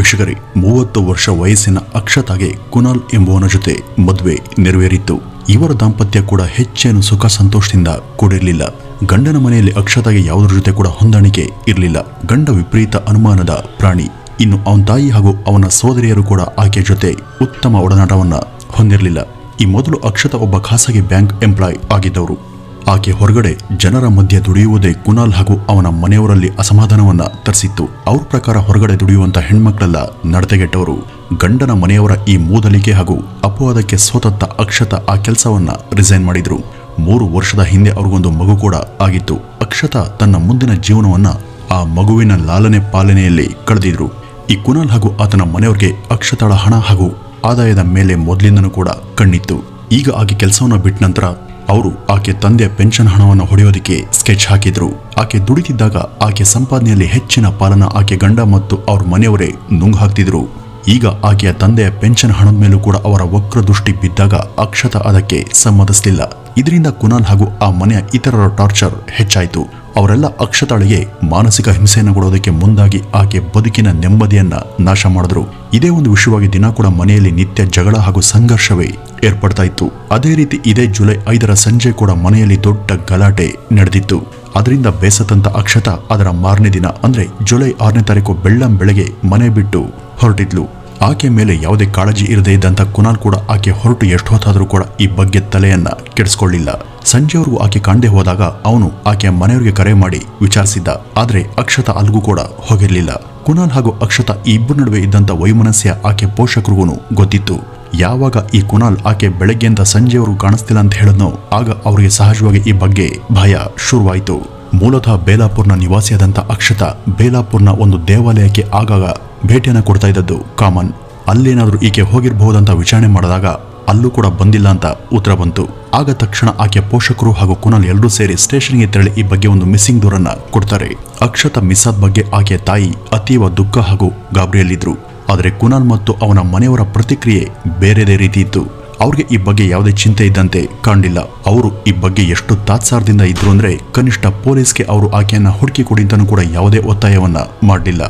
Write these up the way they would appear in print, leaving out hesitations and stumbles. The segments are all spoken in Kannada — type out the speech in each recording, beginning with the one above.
ವೀಕ್ಷಕರೇ, 30 ವರ್ಷ ವಯಸ್ಸಿನ ಅಕ್ಷತಾಗೆ ಕುನಾಲ್ ಎಂಬುವನ ಜೊತೆ ಮದುವೆ ನೆರವೇರಿತ್ತು. ಇವರ ದಾಂಪತ್ಯ ಕೂಡ ಹೆಚ್ಚೇನು ಸುಖ ಸಂತೋಷದಿಂದ ಕೂಡಿರಲಿಲ್ಲ. ಗಂಡನ ಮನೆಯಲ್ಲಿ ಅಕ್ಷತಾಗೆ ಯಾವುದರ ಜೊತೆ ಕೂಡ ಹೊಂದಾಣಿಕೆ ಇರಲಿಲ್ಲ. ಗಂಡ ವಿಪರೀತ ಅನುಮಾನದ ಪ್ರಾಣಿ. ಇನ್ನು ಅವನ ತಾಯಿ ಹಾಗೂ ಅವನ ಸೋದರಿಯರು ಕೂಡ ಆಕೆಯ ಜೊತೆ ಉತ್ತಮ ಒಡನಾಟವನ್ನ ಹೊಂದಿರಲಿಲ್ಲ. ಈ ಮೊದಲು ಅಕ್ಷತಾ ಒಬ್ಬ ಖಾಸಗಿ ಬ್ಯಾಂಕ್ ಎಂಪ್ಲಾಯ್ ಆಗಿದ್ದವರು. ಆಕೆ ಹೊರಗಡೆ ಜನರ ಮಧ್ಯೆ ದುಡಿಯುವುದೇ ಕುನಾಲ್ ಹಾಗೂ ಅವನ ಮನೆಯವರಲ್ಲಿ ಅಸಮಾಧಾನವನ್ನ ತರಿಸಿತ್ತು. ಅವ್ರ ಪ್ರಕಾರ ಹೊರಗಡೆ ದುಡಿಯುವಂತ ಹೆಣ್ಮಕ್ಳೆಲ್ಲ ನಡತೆಗೆಟ್ಟವರು. ಗಂಡನ ಮನೆಯವರ ಈ ಮೂದಲಿಕೆ ಹಾಗೂ ಅಪವಾದಕ್ಕೆ ಸೋತತ್ತ ಅಕ್ಷತಾ ಆ ಕೆಲಸವನ್ನ ರಿಸೈನ್ ಮಾಡಿದ್ರು. 3 ವರ್ಷದ ಹಿಂದೆ ಅವ್ರಿಗೊಂದು ಮಗು ಕೂಡ ಆಗಿತ್ತು. ಅಕ್ಷತಾ ತನ್ನ ಮುಂದಿನ ಜೀವನವನ್ನ ಆ ಮಗುವಿನ ಲಾಲನೆ ಪಾಲನೆಯಲ್ಲಿ ಕಳೆದಿದ್ರು. ಈ ಕುನಾಲ್ ಹಾಗೂ ಆತನ ಮನೆಯವರಿಗೆ ಅಕ್ಷತಾಳ ಹಣ ಹಾಗೂ ಆದಾಯದ ಮೇಲೆ ಮೊದಲಿಂದನೂ ಕೂಡ ಕಣ್ಣಿತ್ತು. ಈಗ ಆಕೆ ಕೆಲಸವನ್ನ ಬಿಟ್ಟ ನಂತರ ಅವರು ಆಕೆ ತಂದೆಯ ಪೆನ್ಷನ್ ಹಣವನ್ನು ಹೊಡೆಯೋದಕ್ಕೆ ಸ್ಕೆಚ್ ಹಾಕಿದ್ರು. ಆಕೆ ದುಡಿತಿದ್ದಾಗ ಆಕೆ ಸಂಪಾದನೆಯಲ್ಲಿ ಹೆಚ್ಚಿನ ಪಾಲನ ಆಕೆ ಗಂಡ ಮತ್ತು ಅವ್ರ ಮನೆಯವರೇ ನುಂಗ್ ಹಾಕ್ತಿದ್ರು. ಈಗ ಆಕೆಯ ತಂದೆಯ ಪೆನ್ಷನ್ ಹಣದ ಮೇಲೂ ಕೂಡ ಅವರ ವಕ್ರ ದೃಷ್ಟಿ ಬಿದ್ದಾಗ ಅಕ್ಷತಾ ಅದಕ್ಕೆ ಸಮ್ಮತಿಸಲಿಲ್ಲ. ಇದರಿಂದ ಕುನಾಲ್ ಹಾಗೂ ಆ ಮನೆಯ ಇತರರ ಟಾರ್ಚರ್ ಹೆಚ್ಚಾಯಿತು. ಅವರೆಲ್ಲ ಅಕ್ಷತಾಳಿಗೆ ಮಾನಸಿಕ ಹಿಂಸೆಯನ್ನು ಕೊಡೋದಕ್ಕೆ ಮುಂದಾಗಿ ಆಕೆ ಬದುಕಿನ ನೆಮ್ಮದಿಯನ್ನ ನಾಶ ಮಾಡಿದ್ರು. ಇದೇ ಒಂದು ವಿಷಯವಾಗಿ ದಿನ ಕೂಡ ಮನೆಯಲ್ಲಿ ನಿತ್ಯ ಜಗಳ ಹಾಗೂ ಸಂಘರ್ಷವೇ ಏರ್ಪಡ್ತಾ ಇತ್ತು. ಅದೇ ರೀತಿ ಇದೇ ಜುಲೈ 5ರ ಸಂಜೆ ಕೂಡ ಮನೆಯಲ್ಲಿ ದೊಡ್ಡ ಗಲಾಟೆ ನಡೆದಿತ್ತು. ಅದರಿಂದ ಬೇಸತ್ತಂತ ಅಕ್ಷತಾ ಅದರ ಮಾರನೇ ದಿನ ಅಂದ್ರೆ ಜುಲೈ 6ನೇ ತಾರೀಕು ಬೆಳ್ಳಂಬೆಳಗ್ಗೆ ಮನೆ ಬಿಟ್ಟು ಹೊರಟಿದ್ಲು. ಆಕೆ ಮೇಲೆ ಯಾವುದೇ ಕಾಳಜಿ ಇರದೇ ಇದ್ದಂತ ಕುನಾಲ್ ಕೂಡ ಆಕೆ ಹೊರಟು ಎಷ್ಟು ಹೊತ್ತಾದ್ರೂ ಕೂಡ ಈ ಬಗ್ಗೆ ತಲೆಯನ್ನ ಕೆಡಿಸ್ಕೊಳ್ಳಿಲ್ಲ. ಸಂಜೆವರೆಗೂ ಆಕೆ ಕಾಣದೆ ಹೋದಾಗ ಅವನು ಆಕೆಯ ಮನೆಯವರಿಗೆ ಕರೆ ಮಾಡಿ ವಿಚಾರಿಸಿದ್ದ. ಆದ್ರೆ ಅಕ್ಷತಾ ಅಲ್ಲಿಗೂ ಕೂಡ ಹೋಗಿರ್ಲಿಲ್ಲ. ಕುನಾಲ್ ಹಾಗೂ ಅಕ್ಷತಾ ಈ ಇಬ್ಬರ ನಡುವೆ ಇದ್ದಂತ ವೈಮನಸ್ಯ ಆಕೆ ಪೋಷಕರಿಗೂ ಗೊತ್ತಿತ್ತು. ಯಾವಾಗ ಈ ಕುನಾಲ್ ಆಕೆ ಬೆಳಗ್ಗೆಯಿಂದ ಸಂಜೆವರೆಗೂ ಕಾಣಿಸ್ತಿಲ್ಲ ಅಂತ ಹೇಳಿದ್ನೋ ಆಗ ಅವರಿಗೆ ಸಹಜವಾಗಿ ಈ ಬಗ್ಗೆ ಭಯ ಶುರುವಾಯಿತು. ಮೂಲತಃ ಬೇಲಾಪುರ್ನ ನಿವಾಸಿಯಾದಂಥ ಅಕ್ಷತಾ ಬೇಲಾಪುರ್ನ ಒಂದು ದೇವಾಲಯಕ್ಕೆ ಆಗಾಗ ಭೇಟಿಯನ್ನು ಕೊಡ್ತಾ ಇದ್ದದ್ದು ಕಾಮನ್. ಅಲ್ಲೇನಾದ್ರೂ ಈಕೆ ಹೋಗಿರಬಹುದಂತ ವಿಚಾರಣೆ ಮಾಡಿದಾಗ ಅಲ್ಲೂ ಕೂಡ ಬಂದಿಲ್ಲ ಅಂತ ಉತ್ತರ ಬಂತು. ಆಗ ತಕ್ಷಣ ಆಕೆಯ ಪೋಷಕರು ಹಾಗೂ ಕುನಾಲ್ ಎಲ್ಲರೂ ಸೇರಿ ಸ್ಟೇಷನ್ಗೆ ತೆರಳಿ ಈ ಬಗ್ಗೆ ಒಂದು ಮಿಸ್ಸಿಂಗ್ ದೂರನ್ನ ಕೊಡ್ತಾರೆ. ಅಕ್ಷತಾ ಮಿಸ್ ಆದ ಬಗ್ಗೆ ಆಕೆಯ ತಾಯಿ ಅತೀವ ದುಃಖ ಹಾಗೂ ಗಾಬರಿಯಲ್ಲಿದ್ರು. ಆದರೆ ಕುನಾಲ್ ಮತ್ತು ಅವನ ಮನೆಯವರ ಪ್ರತಿಕ್ರಿಯೆ ಬೇರೆದೇ ರೀತಿ ಇತ್ತು. ಅವ್ರಿಗೆ ಈ ಬಗ್ಗೆ ಯಾವುದೇ ಚಿಂತೆ ಇದ್ದಂತೆ ಕಾಣಲಿಲ್ಲ. ಅವರು ಈ ಬಗ್ಗೆ ಎಷ್ಟು ತಾತ್ಸಾರದಿಂದ ಇದ್ರು ಅಂದ್ರೆ ಕನಿಷ್ಠ ಪೊಲೀಸ್ಗೆ ಅವರು ಆಕೆಯನ್ನ ಹುಡುಕಿ ಕೊಡಿ ಅಂತಾನೂ ಕೂಡ ಯಾವುದೇ ಒತ್ತಾಯವನ್ನ ಮಾಡಲಿಲ್ಲ.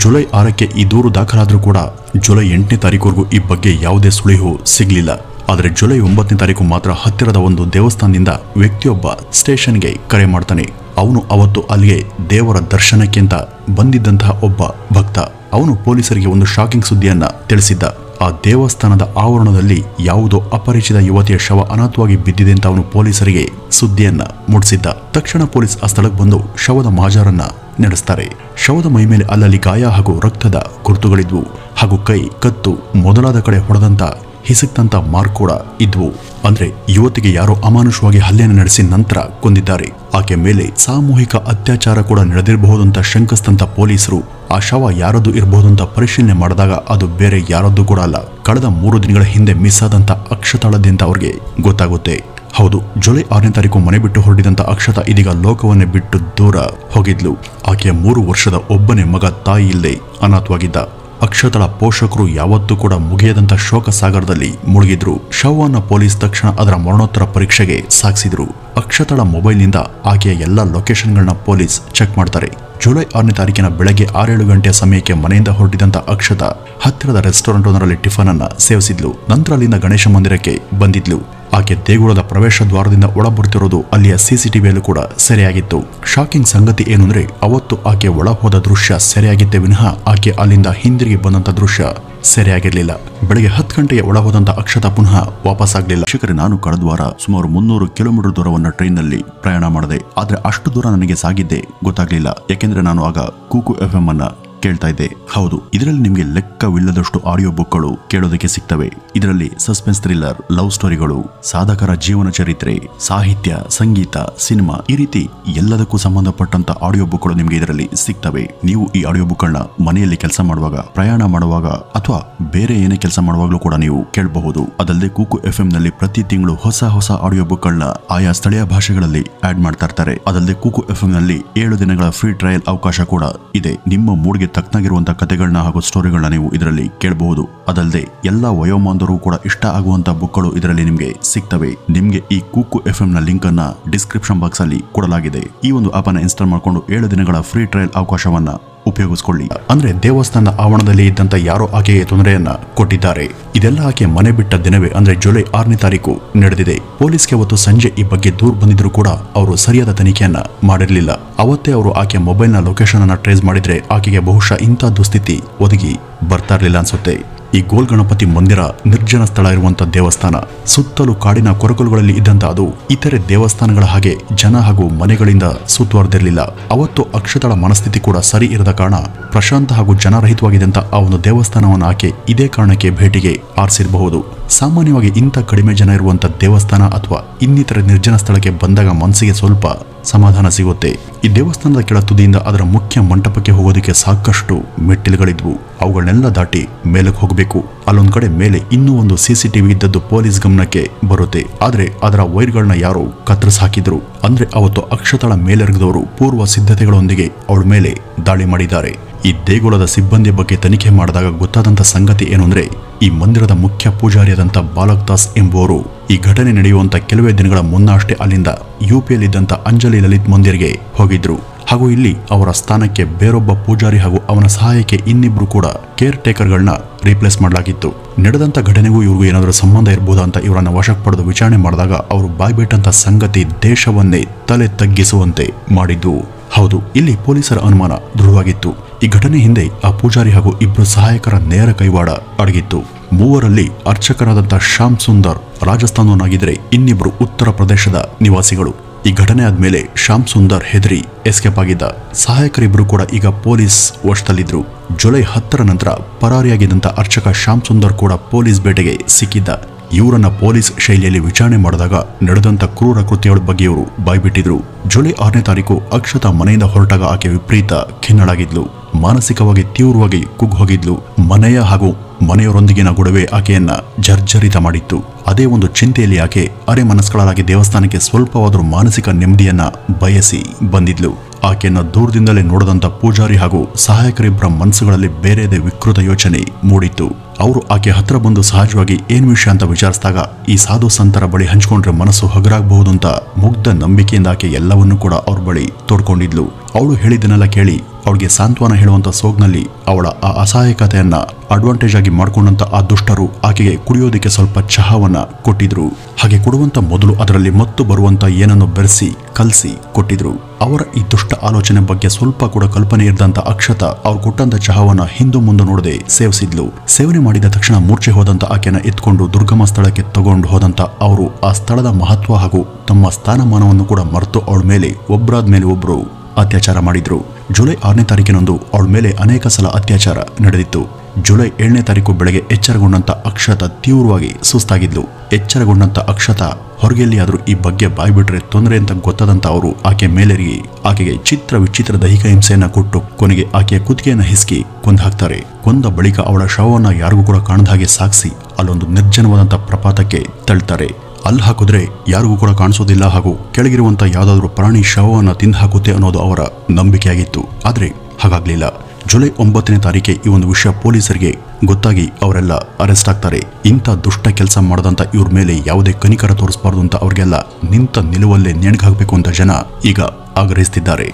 ಜುಲೈ 6ಕ್ಕೆ ಈ ದೂರು ದಾಖಲಾದ್ರೂ ಕೂಡ ಜುಲೈ 8ನೇ ತಾರೀಕುವರೆಗೂ ಈ ಬಗ್ಗೆ ಯಾವುದೇ ಸುಳಿವು ಸಿಗಲಿಲ್ಲ. ಆದರೆ ಜುಲೈ 9ನೇ ತಾರೀಕು ಮಾತ್ರ ಹತ್ತಿರದ ಒಂದು ದೇವಸ್ಥಾನದಿಂದ ವ್ಯಕ್ತಿಯೊಬ್ಬ ಸ್ಟೇಷನ್ಗೆ ಕರೆ ಮಾಡ್ತಾನೆ. ಅವನು ಅವತ್ತು ಅಲ್ಲಿಗೆ ದೇವರ ದರ್ಶನಕ್ಕೆ ಅಂತ ಬಂದಿದ್ದಂತಹ ಒಬ್ಬ ಭಕ್ತ. ಅವನು ಪೊಲೀಸರಿಗೆ ಒಂದು ಶಾಕಿಂಗ್ ಸುದ್ದಿಯನ್ನ ತಿಳಿಸಿದ್ದ. ಆ ದೇವಸ್ಥಾನದ ಆವರಣದಲ್ಲಿ ಯಾವುದೋ ಅಪರಿಚಿತ ಯುವತಿಯ ಶವ ಅನಾಥವಾಗಿ ಬಿದ್ದಿದೆ ಅಂತ ಅವನು ಪೊಲೀಸರಿಗೆ ಸುದ್ದಿಯನ್ನ ಮುಟ್ಟಿಸಿದ್ದ. ತಕ್ಷಣ ಪೊಲೀಸ್ ಆ ಸ್ಥಳಕ್ಕೆ ಬಂದು ಶವದ ಮಹಜರನ್ನ ನಡೆಸ್ತಾರೆ. ಶವದ ಮೈ ಮೇಲೆ ಅಲ್ಲಲ್ಲಿ ಗಾಯ ಹಾಗೂ ರಕ್ತದ ಗುರುತುಗಳಿದ್ವು ಹಾಗೂ ಕೈ, ಕತ್ತು ಮೊದಲಾದ ಕಡೆ ಹೊಡೆದಂತ ಹಿಸುಕ್ತಂತ ಮಾರ್ಕ್ ಕೂಡ ಇದ್ವು. ಅಂದ್ರೆ ಯುವತಿಗೆ ಯಾರೋ ಅಮಾನುಷವಾಗಿ ಹಲ್ಲೆಯನ್ನು ನಡೆಸಿ ನಂತರ ಕೊಂದಿದ್ದಾರೆ. ಆಕೆ ಮೇಲೆ ಸಾಮೂಹಿಕ ಅತ್ಯಾಚಾರ ಕೂಡ ನಡೆದಿರಬಹುದಂತ ಶಂಕಿಸಿದಂತ ಪೊಲೀಸರು ಆ ಶವ ಯಾರದ್ದು ಇರಬಹುದಂತ ಪರಿಶೀಲನೆ ಮಾಡಿದಾಗ ಅದು ಬೇರೆ ಯಾರದ್ದು ಕೂಡ ಅಲ್ಲ, ಕಳೆದ 3 ದಿನಗಳ ಹಿಂದೆ ಮಿಸ್ ಆದಂತ ಅಕ್ಷತಾಳದ್ದೆ ಅಂತ ಅವ್ರಿಗೆ ಗೊತ್ತಾಗುತ್ತೆ. ಹೌದು, ಜುಲೈ 6ನೇ ತಾರೀಕು ಮನೆ ಬಿಟ್ಟು ಹೊರಟಿದಂತ ಅಕ್ಷತಾ ಇದೀಗ ಲೋಕವನ್ನೇ ಬಿಟ್ಟು ದೂರ ಹೋಗಿದ್ಲು. ಆಕೆಯ 3 ವರ್ಷದ ಒಬ್ಬನೇ ಮಗ ತಾಯಿ ಇಲ್ಲದೆ ಅನಾಥವಾಗಿದ್ದ. ಅಕ್ಷತಾಳ ಪೋಷಕರು ಯಾವತ್ತೂ ಕೂಡ ಮುಗಿಯದಂತ ಶೋಕ ಸಾಗರದಲ್ಲಿ ಮುಳುಗಿದ್ರು. ಶವವನ್ನ ಪೊಲೀಸ್ ತಕ್ಷಣ ಅದರ ಮರಣೋತ್ತರ ಪರೀಕ್ಷೆಗೆ ಸಾಗಿಸಿದ್ರು. ಅಕ್ಷತಾಳ ಮೊಬೈಲ್ನಿಂದ ಆಕೆಯ ಎಲ್ಲ ಲೊಕೇಶನ್ಗಳನ್ನ ಪೊಲೀಸ್ ಚೆಕ್ ಮಾಡ್ತಾರೆ. ಜುಲೈ 6ನೇ ತಾರೀಕಿನ ಬೆಳಗ್ಗೆ 6-7 ಗಂಟೆಯ ಸಮಯಕ್ಕೆ ಮನೆಯಿಂದ ಹೊರಟಿದಂತ ಅಕ್ಷತಾ ಹತ್ತಿರದ ರೆಸ್ಟೋರೆಂಟ್ ಒಂದರಲ್ಲಿ ಟಿಫನ್ ಅನ್ನ ಸೇವಿಸಿದ್ಲು. ನಂತರ ಅಲ್ಲಿಂದ ಗಣೇಶ ಮಂದಿರಕ್ಕೆ ಬಂದಿದ್ಲು. ಆಕೆ ದೇಗುಲದ ಪ್ರವೇಶ ದ್ವಾರದಿಂದ ಒಳ ಬರ್ತಿರೋದು ಅಲ್ಲಿಯ CCTVಯಲ್ಲೂ ಕೂಡ ಸೆರೆಯಾಗಿತ್ತು. ಶಾಕಿಂಗ್ ಸಂಗತಿ ಏನು ಅಂದ್ರೆ ಅವತ್ತು ಆಕೆ ಒಳ ಹೋದ ದೃಶ್ಯ ಸೆರೆಯಾಗಿತ್ತೇ ವಿನಃ ಆಕೆ ಅಲ್ಲಿಂದ ಹಿಂದಿರುಗಿ ಬಂದಂತ ದೃಶ್ಯ ಸೆರೆಯಾಗಿರ್ಲಿಲ್ಲ. ಬೆಳಗ್ಗೆ 10 ಗಂಟೆಗೆ ಒಳ ಹೋದಂತ ಅಕ್ಷತಾ ಪುನಃ ವಾಪಸ್ ಆಗ್ಲಿಲ್ಲ. ಶಿಕ್ಷಕರೇ, ನಾನು ಕಳೆದ ವಾರ ಸುಮಾರು 300 ಕಿಲೋಮೀಟರ್ ದೂರವನ್ನ ಟ್ರೈನ್ ನಲ್ಲಿ ಪ್ರಯಾಣ ಮಾಡಿದೆ. ಆದ್ರೆ ಅಷ್ಟು ದೂರ ನನಗೆ ಸಾಗಿದ್ದೆ ಗೊತ್ತಾಗ್ಲಿಲ್ಲ. ಯಾಕೆಂದ್ರೆ ನಾನು ಆಗ ಕೂಕು FM ಅನ್ನ ಕೇಳ್ತಾ ಇದ್ದೆ. ಹೌದು, ಇದರಲ್ಲಿ ನಿಮಗೆ ಲೆಕ್ಕವಿಲ್ಲದಷ್ಟು ಆಡಿಯೋ ಬುಕ್ಗಳು ಕೇಳೋದಕ್ಕೆ ಸಿಗ್ತವೆ. ಇದರಲ್ಲಿ ಸಸ್ಪೆನ್ಸ್ ಥ್ರಿಲ್ಲರ್, ಲವ್ ಸ್ಟೋರಿಗಳು, ಸಾಧಕರ ಜೀವನ ಚರಿತ್ರೆ, ಸಾಹಿತ್ಯ, ಸಂಗೀತ, ಸಿನಿಮಾ ಈ ರೀತಿ ಎಲ್ಲದಕ್ಕೂ ಸಂಬಂಧಪಟ್ಟಂತ ಆಡಿಯೋ ಬುಕ್ಗಳು ನಿಮಗೆ ಇದರಲ್ಲಿ ಸಿಗ್ತವೆ. ನೀವು ಈ ಆಡಿಯೋ ಬುಕ್ಗಳನ್ನ ಮನೆಯಲ್ಲಿ ಕೆಲಸ ಮಾಡುವಾಗ, ಪ್ರಯಾಣ ಮಾಡುವಾಗ ಅಥವಾ ಬೇರೆ ಏನೇ ಕೆಲಸ ಮಾಡುವಾಗಲೂ ಕೂಡ ನೀವು ಕೇಳಬಹುದು. ಅದಲ್ಲದೆ ಕೂಕು FM ನಲ್ಲಿ ಪ್ರತಿ ತಿಂಗಳು ಹೊಸ ಆಡಿಯೋ ಬುಕ್ಗಳನ್ನ ಆಯಾ ಸ್ಥಳೀಯ ಭಾಷೆಗಳಲ್ಲಿ ಆಡ್ ಮಾಡ್ತಾ ಇರ್ತಾರೆ. ಅದಲ್ಲದೆ ಕೂಕು FM ನಲ್ಲಿ 7 ದಿನಗಳ ಫ್ರೀ ಟ್ರಯಲ್ ಅವಕಾಶ ಕೂಡ ಇದೆ. ನಿಮ್ಮ ಮೂಡ್ಗೆ ತಕ್ಕನಾಗಿರುವಂತಹ ಕಥೆಗಳನ್ನ ಹಾಗೂ ಸ್ಟೋರಿಗಳನ್ನ ನೀವು ಇದರಲ್ಲಿ ಕೇಳಬಹುದು. ಅದಲ್ಲದೆ ಎಲ್ಲಾ ವಯೋಮಾನದವರು ಕೂಡ ಇಷ್ಟ ಆಗುವಂತಹ ಬುಕ್ಗಳು ಇದರಲ್ಲಿ ನಿಮಗೆ ಸಿಗ್ತವೆ. ನಿಮಗೆ ಈ ಕುಕ್ಕು FM ನ ಲಿಂಕ್ ಅನ್ನ ಡಿಸ್ಕ್ರಿಪ್ಷನ್ ಬಾಕ್ಸ್ ಅಲ್ಲಿ ಕೊಡಲಾಗಿದೆ. ಈ ಒಂದು ಆಪ್ ಅನ್ನು ಇನ್ಸ್ಟಾಲ್ ಮಾಡಿಕೊಂಡು 7 ದಿನಗಳ ಫ್ರೀ ಟ್ರಯಲ್ ಅವಕಾಶವನ್ನ ಉಪಯೋಗಿಸಿಕೊಳ್ಳಿ. ಅಂದ್ರೆ ದೇವಸ್ಥಾನದ ಆವರಣದಲ್ಲಿ ಇದ್ದಂತ ಯಾರೋ ಆಕೆಗೆ ತೊಂದರೆಯನ್ನ ಕೊಟ್ಟಿದ್ದಾರೆ. ಇದೆಲ್ಲ ಆಕೆ ಮನೆ ಬಿಟ್ಟ ದಿನವೇ ಅಂದ್ರೆ ಜುಲೈ 6ನೇ ತಾರೀಕು ನಡೆದಿದೆ. ಪೊಲೀಸ್ಗೆ ಅವತ್ತು ಸಂಜೆ ಈ ಬಗ್ಗೆ ದೂರು ಬಂದಿದ್ರು ಕೂಡ ಅವರು ಸರಿಯಾದ ತನಿಖೆಯನ್ನ ಮಾಡಿರಲಿಲ್ಲ. ಅವತ್ತೇ ಅವರು ಆಕೆ ಮೊಬೈಲ್ನ ಲೊಕೇಶನ್ ಅನ್ನ ಟ್ರೇಸ್ ಮಾಡಿದ್ರೆ ಆಕೆಗೆ ಬಹುಶಃ ಇಂಥ ದುಸ್ಥಿತಿ ಒದಗಿ ಬರ್ತಾ ಇರಲಿಲ್ಲ ಅನ್ಸುತ್ತೆ. ಈ ಗೋಲ್ ಗಣಪತಿ ಮಂದಿರ ನಿರ್ಜನ ಸ್ಥಳ ಇರುವಂತಹ ದೇವಸ್ಥಾನ. ಸುತ್ತಲೂ ಕಾಡಿನ ಕೊರಕಲುಗಳಲ್ಲಿ ಇದ್ದಂತ ಅದು ಇತರೆ ದೇವಸ್ಥಾನಗಳ ಹಾಗೆ ಜನ ಹಾಗೂ ಮನೆಗಳಿಂದ ಸುತ್ತುವರೆದಿರಲಿಲ್ಲ. ಅವತ್ತು ಅಕ್ಷತಳ ಮನಸ್ಥಿತಿ ಕೂಡ ಸರಿ ಇರದ ಕಾರಣ ಪ್ರಶಾಂತ ಹಾಗೂ ಜನರಹಿತವಾಗಿದ್ದಂತ ಆ ಒಂದು ದೇವಸ್ಥಾನವನ್ನು ಆಕೆ ಇದೇ ಕಾರಣಕ್ಕೆ ಭೇಟಿಗೆ ಆರಿಸಿರಬಹುದು. ಸಾಮಾನ್ಯವಾಗಿ ಇಂಥ ಕಡಿಮೆ ಜನ ಇರುವಂತ ದೇವಸ್ಥಾನ ಅಥವಾ ಇನ್ನಿತರ ನಿರ್ಜನ ಸ್ಥಳಕ್ಕೆ ಬಂದಾಗ ಮನಸ್ಸಿಗೆ ಸ್ವಲ್ಪ ಸಮಾಧಾನ ಸಿಗುತ್ತೆ. ಈ ದೇವಸ್ಥಾನದ ಕೆಳ ತುದಿಯಿಂದ ಅದರ ಮುಖ್ಯ ಮಂಟಪಕ್ಕೆ ಹೋಗೋದಕ್ಕೆ ಸಾಕಷ್ಟು ಮೆಟ್ಟಿಲುಗಳಿದ್ವು. ಅವುಗಳನ್ನೆಲ್ಲ ದಾಟಿ ಮೇಲಕ್ಕೆ ಹೋಗಬೇಕು. ಅಲ್ಲೊಂದ್ ಕಡೆ ಮೇಲೆ ಇನ್ನೂ ಒಂದು CCTV ಇದ್ದದ್ದು ಪೊಲೀಸ್ ಗಮನಕ್ಕೆ ಬರುತ್ತೆ. ಆದ್ರೆ ಅದರ ವೈರ್ಗಳನ್ನ ಯಾರೋ ಕತ್ತರಿಸಿ ಹಾಕಿದ್ರು. ಅಂದ್ರೆ ಅವತ್ತು ಅಕ್ಷತಳ ಮೇಲೆರಗಿದವರು ಪೂರ್ವ ಸಿದ್ಧತೆಗಳೊಂದಿಗೆ ಅವಳ ಮೇಲೆ ದಾಳಿ ಮಾಡಿದ್ದಾರೆ. ಈ ದೇಗುಲದ ಸಿಬ್ಬಂದಿ ಬಗ್ಗೆ ತನಿಖೆ ಮಾಡಿದಾಗ ಗೊತ್ತಾದಂತ ಸಂಗತಿ ಏನು ಅಂದ್ರೆ ಈ ಮಂದಿರದ ಮುಖ್ಯ ಪೂಜಾರಿಯಾದಂತ ಬಾಲಕ್ ದಾಸ್ ಎಂಬುವರು ಈ ಘಟನೆ ನಡೆಯುವಂತ ಕೆಲವೇ ದಿನಗಳ ಮುನ್ನ ಅಷ್ಟೇ ಅಲ್ಲಿಂದ UPಯಲ್ಲಿದ್ದಂತ ಅಂಜಲಿ ಲಲಿತ್ ಮಂದಿರ್ಗೆ ಹೋಗಿದ್ರು. ಹಾಗೂ ಇಲ್ಲಿ ಅವರ ಸ್ಥಾನಕ್ಕೆ ಬೇರೊಬ್ಬ ಪೂಜಾರಿ ಹಾಗೂ ಅವನ ಸಹಾಯಕ್ಕೆ ಇನ್ನಿಬ್ರು ಕೂಡ ಕೇರ್ ಟೇಕರ್ಗಳನ್ನ ರೀಪ್ಲೇಸ್ ಮಾಡಲಾಗಿತ್ತು. ನಡೆದಂತ ಘಟನೆಗೂ ಇವ್ರಿಗೂ ಏನಾದರೂ ಸಂಬಂಧ ಇರಬಹುದಾ ಅಂತ ಇವರನ್ನ ವಶಕ್ಕೆ ಪಡೆದು ವಿಚಾರಣೆ ಮಾಡಿದಾಗ ಅವರು ಬಾಯ್ಬಿಟ್ಟಂತ ಸಂಗತಿ ದೇಶವನ್ನೇ ತಲೆ ತಗ್ಗಿಸುವಂತೆ ಮಾಡಿದ್ದು. ಹೌದು, ಇಲ್ಲಿ ಪೊಲೀಸರ ಅನುಮಾನ ದೃಢವಾಗಿತ್ತು. ಈ ಘಟನೆ ಹಿಂದೆ ಆ ಪೂಜಾರಿ ಹಾಗೂ ಇಬ್ರು ಸಹಾಯಕರ ನೇರ ಕೈವಾಡ ಅಡಗಿತ್ತು. ಮೂವರಲ್ಲಿ ಅರ್ಚಕರಾದಂಥ ಶ್ಯಾಮ್ ಸುಂದರ್ ರಾಜಸ್ಥಾನವನ್ನಾಗಿದ್ರೆ ಇನ್ನಿಬ್ರು ಉತ್ತರ ಪ್ರದೇಶದ ನಿವಾಸಿಗಳು. ಈ ಘಟನೆ ಆದ್ಮೇಲೆ ಶ್ಯಾಮ್ ಸುಂದರ್ ಹೆದರಿ ಎಸ್ಕೇಪ್ ಆಗಿದ್ದ. ಸಹಾಯಕರಿಬ್ರು ಕೂಡ ಈಗ ಪೊಲೀಸ್ ವಶದಲ್ಲಿದ್ರು. ಜುಲೈ 10ರ ನಂತರ ಪರಾರಿಯಾಗಿದ್ದಂಥ ಅರ್ಚಕ ಶ್ಯಾಮ್ ಸುಂದರ್ ಕೂಡ ಪೊಲೀಸ್ ಬೇಟೆಗೆ ಸಿಕ್ಕಿದ್ದ. ಇವರನ್ನ ಪೊಲೀಸ್ ಶೈಲಿಯಲ್ಲಿ ವಿಚಾರಣೆ ಮಾಡಿದಾಗ ನಡೆದಂತ ಕ್ರೂರ ಕೃತ್ಯಗಳ ಬಗ್ಗೆ ಇವರು ಬಾಯ್ಬಿಟ್ಟಿದ್ರು. ಜುಲೈ 6ನೇ ತಾರೀಕು ಅಕ್ಷತಾ ಮನೆಯಿಂದ ಹೊರಟಾಗ ಆಕೆ ವಿಪರೀತ ಖಿನ್ನಳಾಗಿದ್ಲು. ಮಾನಸಿಕವಾಗಿ ತೀವ್ರವಾಗಿ ಕುಗ್ಗಿ ಹೋಗಿದ್ಲು. ಮನೆಯ ಹಾಗೂ ಮನೆಯವರೊಂದಿಗಿನ ಗೊಡವೆ ಆಕೆಯನ್ನ ಜರ್ಜರಿತ ಮಾಡಿತ್ತು. ಅದೇ ಒಂದು ಚಿಂತೆಯಲ್ಲಿ ಆಕೆ ಅರೆ ಮನಸ್ಕಳಾಗಿ ದೇವಸ್ಥಾನಕ್ಕೆ ಸ್ವಲ್ಪವಾದರೂ ಮಾನಸಿಕ ನೆಮ್ಮದಿಯನ್ನ ಬಯಸಿ ಬಂದಿದ್ಲು. ಆಕೆಯನ್ನ ದೂರದಿಂದಲೇ ನೋಡದಂತ ಪೂಜಾರಿ ಹಾಗೂ ಸಹಾಯಕರಿಬ್ಬರ ಮನಸ್ಸುಗಳಲ್ಲಿ ಬೇರೆದೇ ವಿಕೃತ ಯೋಚನೆ ಮೂಡಿತ್ತು. ಅವರು ಆಕೆ ಹತ್ರ ಬಂದು ಸಹಜವಾಗಿ ಏನ್ ವಿಷಯ ಅಂತ ವಿಚಾರಿಸಿದಾಗ ಈ ಸಾಧು ಸಂತರ ಬಳಿ ಹಂಚ್ಕೊಂಡ್ರೆ ಮನಸ್ಸು ಹಗರಾಗಬಹುದು ಅಂತ ಮುಗ್ಧ ನಂಬಿಕೆಯಿಂದ ಆಕೆ ಎಲ್ಲವನ್ನೂ ಕೂಡ ಅವ್ರ ಬಳಿ ತೋಡ್ಕೊಂಡಿದ್ಲು. ಅವಳು ಹೇಳಿದ್ದನ್ನೆಲ್ಲ ಕೇಳಿ ಅವಳಿಗೆ ಸಾಂತ್ವನ ಹೇಳುವಂತ ಸೋಗ್ನಲ್ಲಿ ಅವಳ ಆ ಅಸಹಾಯಕತೆಯನ್ನ ಅಡ್ವಾಂಟೇಜ್ ಆಗಿ ಮಾಡ್ಕೊಂಡಂತ ಆ ದುಷ್ಟರು ಆಕೆಗೆ ಕುಡಿಯೋದಕ್ಕೆ ಸ್ವಲ್ಪ ಚಹಾವನ್ನ ಕೊಟ್ಟಿದ್ರು. ಹಾಗೆ ಕೊಡುವಂತ ಮೊದಲು ಅದರಲ್ಲಿ ಮತ್ತು ಬರುವಂತ ಏನನ್ನು ಬೆರೆಸಿ ಕಲಸಿ ಕೊಟ್ಟಿದ್ರು. ಅವರ ಈ ದುಷ್ಟ ಆಲೋಚನೆ ಬಗ್ಗೆ ಸ್ವಲ್ಪ ಕೂಡ ಕಲ್ಪನೆ ಇರದಂತ ಅಕ್ಷತಾ ಅವ್ರು ಕೊಟ್ಟಂತ ಚಹಾವನ್ನ ಹಿಂದು ಮುಂದೆ ನೋಡದೆ ಸೇವಿಸಿದ್ಲು. ಸೇವನೆ ಮಾಡಿದ ತಕ್ಷಣ ಮೂರ್ಛೆ ಹೋದಂತ ಆಕೆನ ಎತ್ಕೊಂಡು ದುರ್ಗಮ ಸ್ಥಳಕ್ಕೆ ತಗೊಂಡು ಹೋದಂತ ಅವರು ಆ ಸ್ಥಳದ ಮಹತ್ವ ಹಾಗೂ ತಮ್ಮ ಸ್ಥಾನಮಾನವನ್ನು ಕೂಡ ಮರೆತು ಅವಳ ಮೇಲೆ ಒಬ್ಬರಾದ ಮೇಲೆ ಒಬ್ರು ಅತ್ಯಾಚಾರ ಮಾಡಿದ್ರು. ಜುಲೈ 6ನೇ ತಾರೀಕಿನಂದು ಅವಳ ಮೇಲೆ ಅನೇಕ ಸಲ ಅತ್ಯಾಚಾರ ನಡೆದಿತ್ತು. ಜುಲೈ 7ನೇ ತಾರೀಕು ಬೆಳಗ್ಗೆ ಎಚ್ಚರಗೊಂಡಂತ ಅಕ್ಷತಾ ತೀವ್ರವಾಗಿ ಸುಸ್ತಾಗಿದ್ಲು. ಎಚ್ಚರಗೊಂಡಂತ ಅಕ್ಷತಾ ಹೊರಗೆಲ್ಲಿಯಾದ್ರೂ ಈ ಬಗ್ಗೆ ಬಾಯ್ಬಿಟ್ರೆ ತೊಂದರೆ ಅಂತ ಗೊತ್ತಾದಂತ ಅವರು ಆಕೆ ಮೇಲೆರಿಗಿ ಆಕೆಗೆ ಚಿತ್ರ ವಿಚಿತ್ರ ದೈಹಿಕ ಹಿಂಸೆಯನ್ನ ಕೊಟ್ಟು ಕೊನೆಗೆ ಆಕೆಯ ಕುತ್ತಿಗೆಯನ್ನ ಹಿಸ್ಕಿ ಕೊಂದು ಹಾಕ್ತಾರೆ. ಕೊಂದ ಬಳಿಕ ಅವಳ ಶವವನ್ನ ಯಾರಿಗೂ ಕೂಡ ಕಾಣದ ಹಾಗೆ ಸಾಗಿಸಿ ಅಲ್ಲೊಂದು ನಿರ್ಜನವಾದಂತ ಪ್ರಪಾತಕ್ಕೆ ತಳ್ತಾರೆ. ಅಲ್ಲಿ ಹಾಕಿದ್ರೆ ಯಾರಿಗೂ ಕೂಡ ಕಾಣಿಸೋದಿಲ್ಲ ಹಾಗೂ ಕೆಳಗಿರುವಂತ ಯಾವ್ದಾದ್ರು ಪ್ರಾಣಿ ಶವವನ್ನ ತಿಂದು ಹಾಕುತ್ತೆ ಅನ್ನೋದು ಅವರ ನಂಬಿಕೆಯಾಗಿತ್ತು. ಆದ್ರೆ ಹಾಗಾಗ್ಲಿಲ್ಲ. ಜುಲೈ 9ನೇ ತಾರೀಕೆ ಈ ಒಂದು ವಿಷಯ ಪೊಲೀಸರಿಗೆ ಗೊತ್ತಾಗಿ ಅವರೆಲ್ಲ ಅರೆಸ್ಟ್ ಆಗ್ತಾರೆ. ಇಂಥ ದುಷ್ಟ ಕೆಲಸ ಮಾಡದಂತ ಇವ್ರ ಮೇಲೆ ಯಾವುದೇ ಕನಿಕರ ತೋರಿಸಬಾರ್ದು ಅಂತ ಅವ್ರಿಗೆಲ್ಲ ನಿಂತ ನಿಲುವಲ್ಲೇ ನೇಣಿಗೆ ಅಂತ ಜನ ಈಗ ಆಗ್ರಹಿಸ್ತಿದ್ದಾರೆ.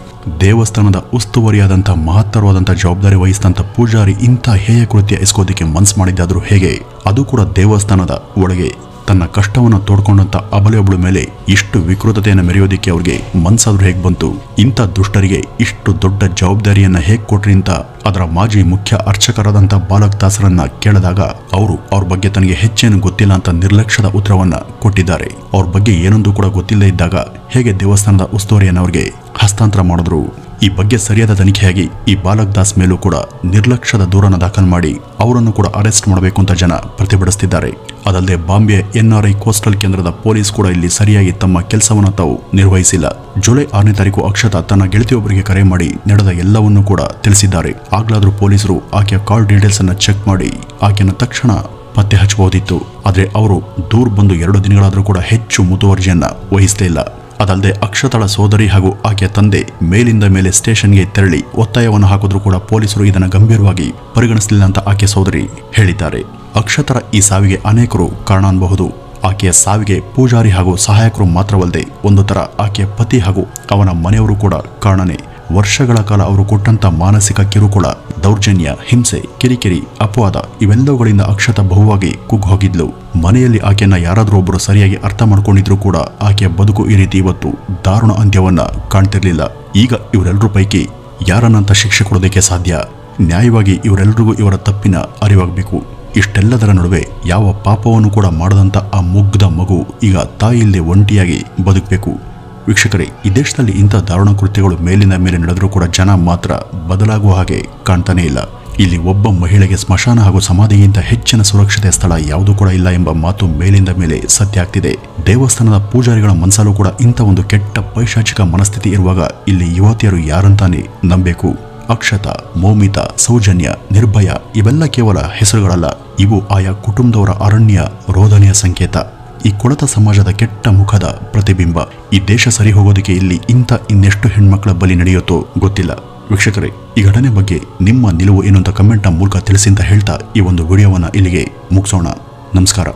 ದೇವಸ್ಥಾನದ ಉಸ್ತುವಾರಿಯಾದಂಥ ಮಹತ್ತರವಾದಂಥ ಜವಾಬ್ದಾರಿ ವಹಿಸಿದಂಥ ಪೂಜಾರಿ ಇಂಥ ಹೇಯ ಕೃತ್ಯ ಎಸ್ಕೋದಕ್ಕೆ ಮನ್ಸು ಮಾಡಿದ್ದಾದ್ರೂ ಹೇಗೆ? ಅದು ಕೂಡ ದೇವಸ್ಥಾನದ ಒಳಗೆ ತನ್ನ ಕಷ್ಟವನ್ನು ತೋಡ್ಕೊಂಡಂತ ಅಬಲೆಯೊಬ್ಬಳ ಮೇಲೆ ಇಷ್ಟು ವಿಕೃತತೆಯನ್ನು ಮೆರೆಯೋದಿಕ್ಕೆ ಅವ್ರಿಗೆ ಮನ್ಸಾದ್ರೂ ಹೇಗೆ ಬಂತು? ಇಂಥ ದುಷ್ಟರಿಗೆ ಇಷ್ಟು ದೊಡ್ಡ ಜವಾಬ್ದಾರಿಯನ್ನ ಹೇಗೆ ಕೊಟ್ರಿ ಅಂತ ಅದರ ಮಾಜಿ ಮುಖ್ಯ ಅರ್ಚಕರಾದಂಥ ಬಾಲಕ್ ದಾಸರನ್ನ ಕೇಳಿದಾಗ ಅವರು ಅವ್ರ ಬಗ್ಗೆ ತನಗೆ ಹೆಚ್ಚೇನು ಗೊತ್ತಿಲ್ಲ ಅಂತ ನಿರ್ಲಕ್ಷ್ಯದ ಉತ್ತರವನ್ನ ಕೊಟ್ಟಿದ್ದಾರೆ. ಅವ್ರ ಬಗ್ಗೆ ಏನೊಂದು ಕೂಡ ಗೊತ್ತಿಲ್ಲದೆ ಇದ್ದಾಗ ಹೇಗೆ ದೇವಸ್ಥಾನದ ಉಸ್ತುವಾರಿಯನ್ನು ಅವ್ರಿಗೆ ಹಸ್ತಾಂತರ ಮಾಡಿದ್ರು? ಈ ಬಗ್ಗೆ ಸರಿಯಾದ ತನಿಖೆಯಾಗಿ ಈ ಬಾಲಕ್ ದಾಸ್ ಮೇಲೂ ಕೂಡ ನಿರ್ಲಕ್ಷ್ಯದ ದೂರನ್ನು ದಾಖಲು ಮಾಡಿ ಅವರನ್ನು ಕೂಡ ಅರೆಸ್ಟ್ ಮಾಡಬೇಕು ಅಂತ ಜನ ಪ್ರತಿಭಟಿಸುತ್ತಿದ್ದಾರೆ. ಅದಲ್ಲದೆ ಬಾಂಬೆ NRI ಕೋಸ್ಟಲ್ ಕೇಂದ್ರದ ಪೊಲೀಸ್ ಕೂಡ ಇಲ್ಲಿ ಸರಿಯಾಗಿ ತಮ್ಮ ಕೆಲಸವನ್ನು ತಾವು ನಿರ್ವಹಿಸಿಲ್ಲ. ಜುಲೈ 6ನೇ ತಾರೀಕು ಅಕ್ಷತಾ ತನ್ನ ಗೆಳತಿಯೊಬ್ಬರಿಗೆ ಕರೆ ಮಾಡಿ ನಡೆದ ಎಲ್ಲವನ್ನೂ ಕೂಡ ತಿಳಿಸಿದ್ದಾರೆ. ಆಗ್ಲಾದ್ರೂ ಪೊಲೀಸರು ಆಕೆಯ ಕಾಲ್ ಡೀಟೇಲ್ಸ್ ಅನ್ನ ಚೆಕ್ ಮಾಡಿ ಆಕೆಯನ್ನು ತಕ್ಷಣ ಪತ್ತೆ ಹಚ್ಚಬಹುದಿತ್ತು. ಆದ್ರೆ ಅವರು ದೂರ ಬಂದು 2 ದಿನಗಳಾದ್ರೂ ಕೂಡ ಹೆಚ್ಚು ಮುತುವರ್ಜಿಯನ್ನ ವಹಿಸಲೇ ಇಲ್ಲ. ಅದಲ್ಲದೆ ಅಕ್ಷತಾಳ ಸೋದರಿ ಹಾಗೂ ಆಕೆಯ ತಂದೆ ಮೇಲಿಂದ ಮೇಲೆ ಸ್ಟೇಷನ್ಗೆ ತೆರಳಿ ಒತ್ತಾಯವನ್ನು ಹಾಕಿದ್ರೂ ಕೂಡ ಪೊಲೀಸರು ಇದನ್ನು ಗಂಭೀರವಾಗಿ ಪರಿಗಣಿಸಲಿಲ್ಲ ಅಂತ ಆಕೆ ಸೋದರಿ ಹೇಳಿದ್ದಾರೆ. ಅಕ್ಷತರ ಈ ಸಾವಿಗೆ ಅನೇಕರು ಕಾರಣ ಅನ್ನಬಹುದು. ಆಕೆಯ ಸಾವಿಗೆ ಪೂಜಾರಿ ಹಾಗೂ ಸಹಾಯಕರು ಮಾತ್ರವಲ್ಲದೆ ಒಂದು ತರ ಆಕೆಯ ಪತಿ ಹಾಗೂ ಅವನ ಮನೆಯವರು ಕೂಡ ಕಾರಣನೇ. ವರ್ಷಗಳ ಕಾಲ ಅವರು ಕೊಟ್ಟಂತ ಮಾನಸಿಕ ಕಿರುಕುಳ, ದೌರ್ಜನ್ಯ, ಹಿಂಸೆ, ಕಿರಿಕಿರಿ, ಅಪವಾದ ಇವೆಲ್ಲವುಗಳಿಂದ ಅಕ್ಷತಾ ಬಹುವಾಗಿ ಕುಗ್ಗೋಗಿದ್ಲು. ಮನೆಯಲ್ಲಿ ಆಕೆಯನ್ನ ಯಾರಾದರೂ ಒಬ್ಬರು ಸರಿಯಾಗಿ ಅರ್ಥ ಮಾಡ್ಕೊಂಡಿದ್ರು ಕೂಡ ಆಕೆಯ ಬದುಕು ಈ ರೀತಿ ಇವತ್ತು ದಾರುಣ ಅಂತ್ಯವನ್ನ ಕಾಣ್ತಿರ್ಲಿಲ್ಲ. ಈಗ ಇವರೆಲ್ಲರ ಪೈಕಿ ಯಾರನ್ನಂತ ಶಿಕ್ಷೆ ಕೊಡೋದಕ್ಕೆ ಸಾಧ್ಯ? ನ್ಯಾಯವಾಗಿ ಇವರೆಲ್ಲರಿಗೂ ಇವರ ತಪ್ಪಿನ ಅರಿವಾಗಬೇಕು. ಇಷ್ಟೆಲ್ಲದರ ನಡುವೆ ಯಾವ ಪಾಪವನ್ನು ಕೂಡ ಮಾಡದಂತ ಆ ಮುಗ್ಧ ಮಗು ಈಗ ತಾಯಿಯಿಲ್ಲದೆ ಒಂಟಿಯಾಗಿ ಬದುಕಬೇಕು. ವೀಕ್ಷಕರೇ, ಈ ದೇಶದಲ್ಲಿ ಇಂಥ ದಾರುಣ ಕೃತ್ಯಗಳು ಮೇಲಿನ ಮೇಲೆ ನಡೆದರೂ ಕೂಡ ಜನ ಮಾತ್ರ ಬದಲಾಗುವ ಹಾಗೆ ಕಾಣ್ತಾನೇ ಇಲ್ಲ. ಇಲ್ಲಿ ಒಬ್ಬ ಮಹಿಳೆಗೆ ಸ್ಮಶಾನ ಹಾಗೂ ಸಮಾಧಿಗಿಂತ ಹೆಚ್ಚಿನ ಸುರಕ್ಷತೆಯ ಸ್ಥಳ ಯಾವುದೂ ಕೂಡ ಇಲ್ಲ ಎಂಬ ಮಾತು ಮೇಲಿಂದ ಮೇಲೆ ಸತ್ಯ ಆಗ್ತಿದೆ. ದೇವಸ್ಥಾನದ ಪೂಜಾರಿಗಳ ಮನಸ್ಸಲ್ಲೂ ಕೂಡ ಇಂಥ ಒಂದು ಕೆಟ್ಟ ಪೈಶಾಚಿಕ ಮನಸ್ಥಿತಿ ಇರುವಾಗ ಇಲ್ಲಿ ಯುವತಿಯರು ಯಾರಂತಾನೆ ನಂಬೇಕು? ಅಕ್ಷತಾ, ಮೌಮಿತಾ, ಸೌಜನ್ಯ, ನಿರ್ಭಯ ಇವೆಲ್ಲ ಕೇವಲ ಹೆಸರುಗಳಲ್ಲ. ಇವು ಆಯಾ ಕುಟುಂಬದವರ ಅರಣ್ಯ ರೋದನೆಯ ಸಂಕೇತ. ಈ ಕೊಳತ ಸಮಾಜದ ಕೆಟ್ಟ ಮುಖದ ಪ್ರತಿಬಿಂಬ. ಈ ದೇಶ ಸರಿ ಹೋಗೋದಕ್ಕೆ ಇಲ್ಲಿ ಇನ್ನೆಷ್ಟು ಹೆಣ್ಮಕ್ಳ ಬಲಿ ನಡೆಯುತ್ತೋ ಗೊತ್ತಿಲ್ಲ. ವೀಕ್ಷಕರೇ, ಈ ಘಟನೆ ಬಗ್ಗೆ ನಿಮ್ಮ ನಿಲುವು ಏನು ಅಂತ ಕಮೆಂಟ್ನ ಮೂಲಕ ತಿಳಿಸಿ ಅಂತ ಹೇಳ್ತಾ ಈ ಒಂದು ವಿಡಿಯೋವನ್ನ ಇಲ್ಲಿಗೆ ಮುಗಿಸೋಣ. ನಮಸ್ಕಾರ.